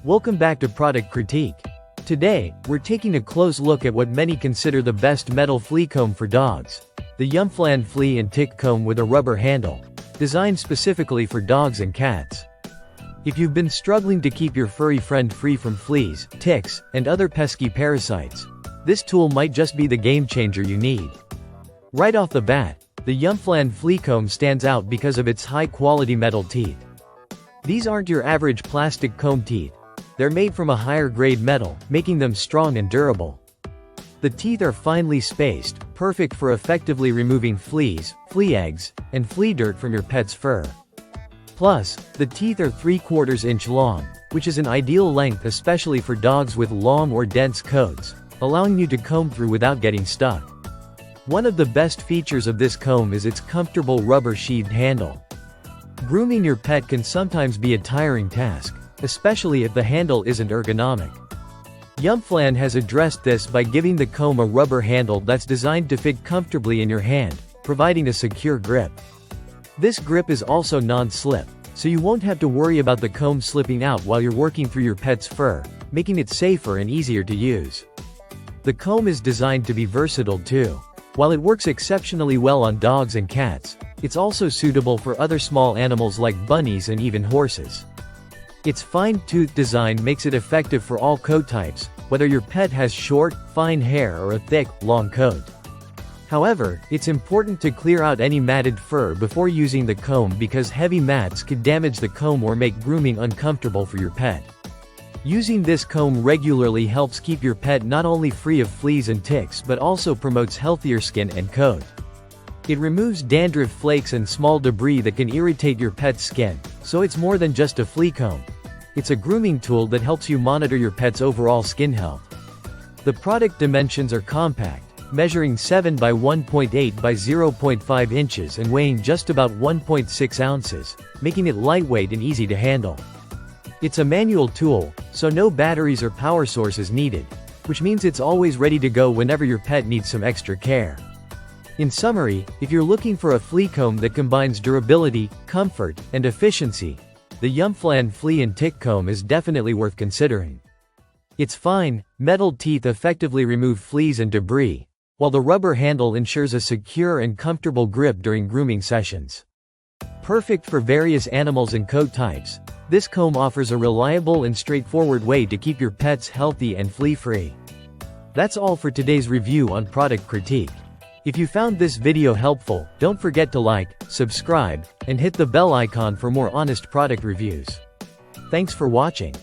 Welcome back to Product Critique. Today, we're taking a close look at what many consider the best metal flea comb for dogs. The Yumflan Flea and Tick Comb with a rubber handle. Designed specifically for dogs and cats. If you've been struggling to keep your furry friend free from fleas, ticks, and other pesky parasites, this tool might just be the game changer you need. Right off the bat, the Yumflan Flea Comb stands out because of its high-quality metal teeth. These aren't your average plastic comb teeth. They're made from a higher-grade metal, making them strong and durable. The teeth are finely spaced, perfect for effectively removing fleas, flea eggs, and flea dirt from your pet's fur. Plus, the teeth are 3/4 inch long, which is an ideal length especially for dogs with long or dense coats, allowing you to comb through without getting stuck. One of the best features of this comb is its comfortable rubber-sheathed handle. Grooming your pet can sometimes be a tiring task, especially if the handle isn't ergonomic. Yumflan has addressed this by giving the comb a rubber handle that's designed to fit comfortably in your hand, providing a secure grip. This grip is also non-slip, so you won't have to worry about the comb slipping out while you're working through your pet's fur, making it safer and easier to use. The comb is designed to be versatile too. While it works exceptionally well on dogs and cats, it's also suitable for other small animals like bunnies and even horses. Its fine-tooth design makes it effective for all coat types, whether your pet has short, fine hair or a thick, long coat. However, it's important to clear out any matted fur before using the comb because heavy mats could damage the comb or make grooming uncomfortable for your pet. Using this comb regularly helps keep your pet not only free of fleas and ticks but also promotes healthier skin and coat. It removes dandruff flakes and small debris that can irritate your pet's skin, so it's more than just a flea comb. It's a grooming tool that helps you monitor your pet's overall skin health. The product dimensions are compact, measuring 7 by 1.8 by 0.5 inches and weighing just about 1.6 ounces, making it lightweight and easy to handle. It's a manual tool, so no batteries or power sources needed, which means it's always ready to go whenever your pet needs some extra care. In summary, if you're looking for a flea comb that combines durability, comfort, and efficiency, the Yumflan Flea and Tick Comb is definitely worth considering. Its fine, metal teeth effectively remove fleas and debris, while the rubber handle ensures a secure and comfortable grip during grooming sessions. Perfect for various animals and coat types, this comb offers a reliable and straightforward way to keep your pets healthy and flea-free. That's all for today's review on Product Critique. If you found this video helpful, don't forget to like, subscribe, and hit the bell icon for more honest product reviews. Thanks for watching.